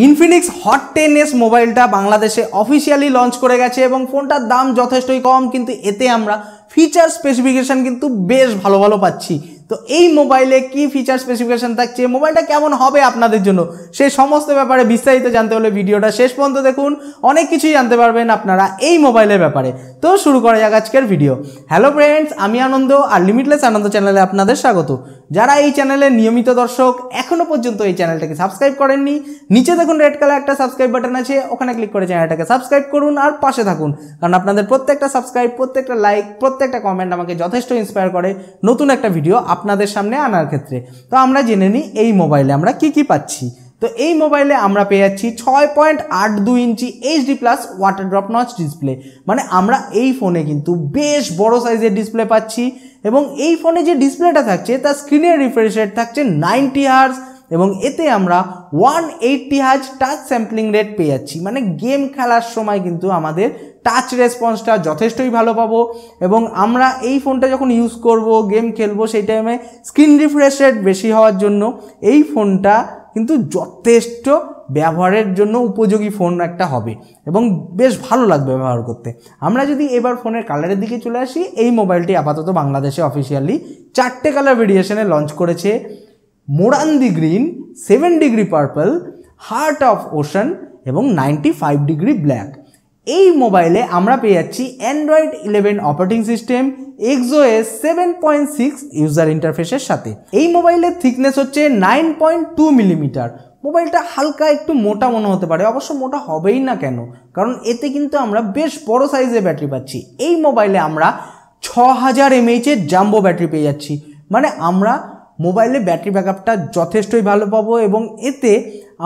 Infinix hot 10s মোবাইলটা বাংলাদেশে officially launch করে গেছে এবং ফোনটার দাম যথেষ্টই কম, কিন্তু এতে আমরা ফিচার স্পেসিফিকেশন কিন্তু বেশ ভালো ভালো পাচ্ছি। তো এই মোবাইলে কি ফিচার স্পেসিফিকেশন থাকছে, মোবাইলটা কেমন হবে আপনাদের জন্য, সেই সমস্ত ব্যাপারে বিস্তারিত জানতে হলে ভিডিওটা শেষ পর্যন্ত দেখুন। অনেক কিছুই জানতে পারবেন আপনারা এই মোবাইলের ব্যাপারে। তো শুরু করা যাক আজকের ভিডিও। হ্যালো ফ্রেন্ডস, আমি আনন্দ আর লিমিটলেস আনন্দ চ্যানেলে আপনাদের স্বাগত। যারা এই চ্যানেলের নিয়মিত দর্শক এখনো পর্যন্ত এই চ্যানেলটাকে সাবস্ক্রাইব করেননি, নিচে দেখুন রেড কালার একটা সাবস্ক্রাইব বাটন আছে, ওখানে ক্লিক করে চ্যানেলটাকে সাবস্ক্রাইব করুন আর পাশে থাকুন, কারণ আপনাদের প্রত্যেকটা সাবস্ক্রাইব, প্রত্যেকটা লাইক, প্রত্যেকটা কমেন্ট আমাকে যথেষ্ট ইন্সপায়ার করে নতুন একটা ভিডিও আপনাদের সামনে আনার ক্ষেত্রে। তো আমরা জেনে নিই এই মোবাইলে আমরা কি কি পাচ্ছি। তো এই মোবাইলে আমরা পেয়ে যাচ্ছি 6.82 ইঞ্চি HD+ water drop notch display, মানে আমরা এই ফোনে কিন্তু বেশ বড় সাইজের ডিসপ্লে পাচ্ছি। এবং এই ফোনে যে ডিসপ্লেটা থাকছে তার স্ক্রিনের রিফ্রেশ রেট থাকছে 90 হার্জ এবং এতে আমরা 180 হার্জ টাচ স্যাম্পলিং রেট পেয়ে যাচ্ছি, মানে গেম খেলার সময় কিন্তু আমাদের টাচ রেসপন্সটা যথেষ্টই ভালো পাবো। এবং আমরা এই ফোনটা যখন ইউজ করব, গেম খেলবো, সেই টাইমে স্ক্রিন রিফ্রেশ রেট বেশি হওয়ার জন্য এই ফোনটা কিন্তু যথেষ্ট ব্যবহারের জন্য উপযোগী ফোন একটা হবে এবং বেশ ভালো লাগবে ব্যবহার করতে। আমরা যদি এবার ফোনের কালারের দিকে চলে আসি, এই মোবাইলটি আপাতত বাংলাদেশে অফিসিয়ালি 4টে কালার ভেরিয়েশনে লঞ্চ করেছে: Morandi green, 7 degree purple, heart of ocean এবং 95 ডিগ্রি ব্ল্যাক। এই মোবাইলে আমরা পেয়ে যাচ্ছি Android 11 operating system, XOS 7.6 user ইন্টারফেসের সাথে। এই মোবাইলের থিকনেস হচ্ছে 9.2 মিলিমিটার। মোবাইলটা হালকা একটু মোটা মনে হতে পারে, অবশ্য মোটা হবেই না কেন, কারণ এতে কিন্তু আমরা বেশ বড় সাইজের ব্যাটারি পাচ্ছি। এই মোবাইলে আমরা 6000 mAh এর জাম্বো ব্যাটারি পেয়ে যাচ্ছি, মানে আমরা মোবাইলে ব্যাটারি ব্যাকআপটা যথেষ্টই ভালো পাবো এবং এতে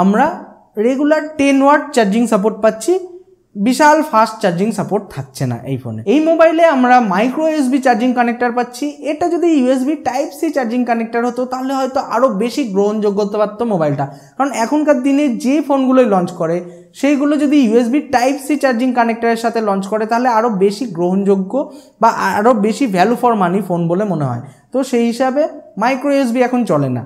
আমরা রেগুলার 10 ওয়াট চার্জিং সাপোর্ট পাচ্ছি, বিশাল ফাস্ট চার্জিং সাপোর্ট থাকছে না এই ফোনে। এই মোবাইলে আমরা মাইক্রো USB চার্জিং কানেক্টর পাচ্ছি। এটা যদি USB Type-C চার্জিং কানেক্টর হতো তাহলে হয়তো আরও বেশি গ্রহণযোগ্য হতে পারতো মোবাইলটা, কারণ এখনকার দিনে যে ফোনগুলোই লঞ্চ করে সেইগুলো যদি USB Type-C চার্জিং কানেক্টরের সাথে লঞ্চ করে তাহলে আরও বেশি গ্রহণযোগ্য বা আরও বেশি ভ্যালু ফর মানি ফোন বলে মনে হয়। তো সেই হিসাবে মাইক্রো USB এখন চলে না,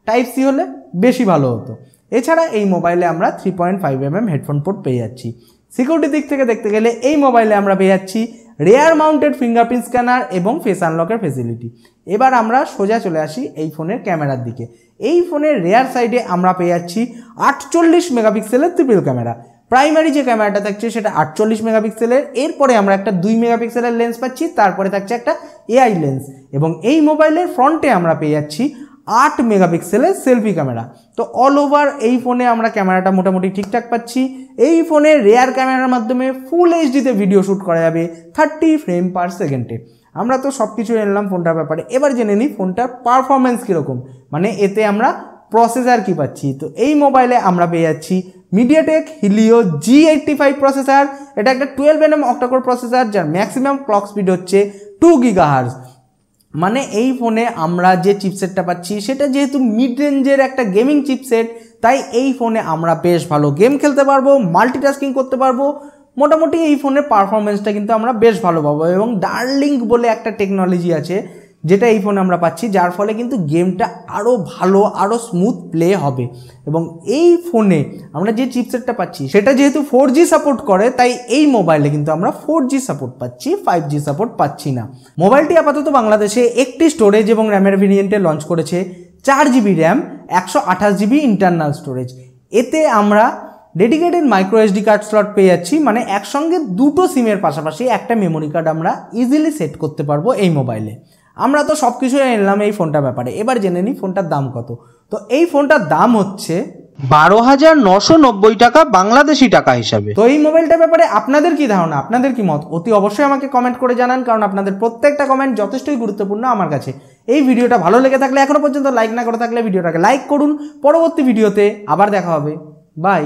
Type-C হলে বেশি ভালো হতো। এছাড়া এই মোবাইলে আমরা 3.5mm হেডফোন পোর্ট পেয়ে যাচ্ছি। সিকিউরিটি দিক থেকে দেখতে গেলে এই মোবাইলে আমরা পেয়ে যাচ্ছি রেয়ার মাউন্টেড ফিঙ্গারপ্রিন্ট স্ক্যানার এবং ফেস আনলকের ফেসিলিটি। এবার আমরা সোজা চলে আসি এই ফোনের ক্যামেরার দিকে। এই ফোনের রেয়ার সাইডে আমরা পেয়ে যাচ্ছি 48 মেগাপিক্সেলের ট্রিপল ক্যামেরা। প্রাইমারি যে ক্যামেরাটা থাকছে সেটা 48 মেগাপিক্সেলের, এরপরে আমরা একটা 2 মেগাপিক্সেলের লেন্স পাচ্ছি, তারপরে থাকছে একটা AI লেন্স। এবং এই মোবাইলের ফ্রন্টে আমরা পেয়ে যাচ্ছি 8 মেগাপিক্সেলের সেলফি ক্যামেরা। তো অল ওভার এই ফোনে আমরা ক্যামেরাটা মোটামুটি ঠিকঠাক পাচ্ছি। এই ফোনে রেয়ার ক্যামেরার মাধ্যমে ফুল এইচডিতে ভিডিও শ্যুট করা যাবে 30 ফ্রেম পার সেকেন্ডে। আমরা তো সব কিছু জানলাম ফোনটার ব্যাপারে, এবার জেনে নিই ফোনটার পারফরমেন্স কীরকম, মানে এতে আমরা প্রসেসর কী পাচ্ছি। তো এই মোবাইলে আমরা পেয়ে যাচ্ছি মিডিয়াটেক হিলিও G85 প্রসেসর। এটা একটা 12nm অক্টাকোর প্রসেসর, যার ম্যাক্সিমাম ক্লক স্পিড হচ্ছে 2 GHz। মানে এই ফোনে আমরা যে চিপসেটটা পাচ্ছি সেটা যেহেতু মিড রেঞ্জের একটা গেমিং চিপসেট, তাই এই ফোনে আমরা বেশ ভালো গেম খেলতে পারবো, মাল্টিটাস্কিং করতে পারবো। মোটামুটি এই ফোনের পারফরমেন্সটা কিন্তু আমরা বেশ ভালো পাবো। এবং ডার্লিঙ্ক বলে একটা টেকনোলজি আছে যেটা এই ফোনে আমরা পাচ্ছি, যার ফলে কিন্তু গেমটা আরও ভালো, আরও স্মুথ প্লে হবে। এবং এই ফোনে আমরা যে চিপসেটটা পাচ্ছি সেটা যেহেতু 4G সাপোর্ট করে, তাই এই মোবাইলে কিন্তু আমরা 4G সাপোর্ট পাচ্ছি, 5G সাপোর্ট পাচ্ছি না। মোবাইলটি আপাতত বাংলাদেশে একটি স্টোরেজ এবং র্যামের ভেরিয়েন্টে লঞ্চ করেছে, 4GB RAM, 128GB internal storage. এতে আমরা dedicated micro SD card slot পেয়ে যাচ্ছি, মানে একসঙ্গে দুটো সিমের পাশাপাশি একটা মেমোরি কার্ড আমরা ইজিলি সেট করতে পারবো এই মোবাইলে। আমরা তো সব কিছু এনলাম এই ফোনটার ব্যাপারে, এবার জেনে নিই ফোনটার দাম কত। তো এই ফোনটার দাম হচ্ছে 12,990 টাকা বাংলাদেশি টাকা হিসাবে। তো এই মোবাইলটার ব্যাপারে আপনাদের কি ধারণা, আপনাদের কি মত, অতি অবশ্যই আমাকে কমেন্ট করে জানান, কারণ আপনাদের প্রত্যেকটা কমেন্ট যথেষ্টই গুরুত্বপূর্ণ আমার কাছে। এই ভিডিওটা ভালো লেগে থাকলে, এখনো পর্যন্ত লাইক না করে থাকলে ভিডিওটাকে লাইক করুন। পরবর্তী ভিডিওতে আবার দেখা হবে, বাই।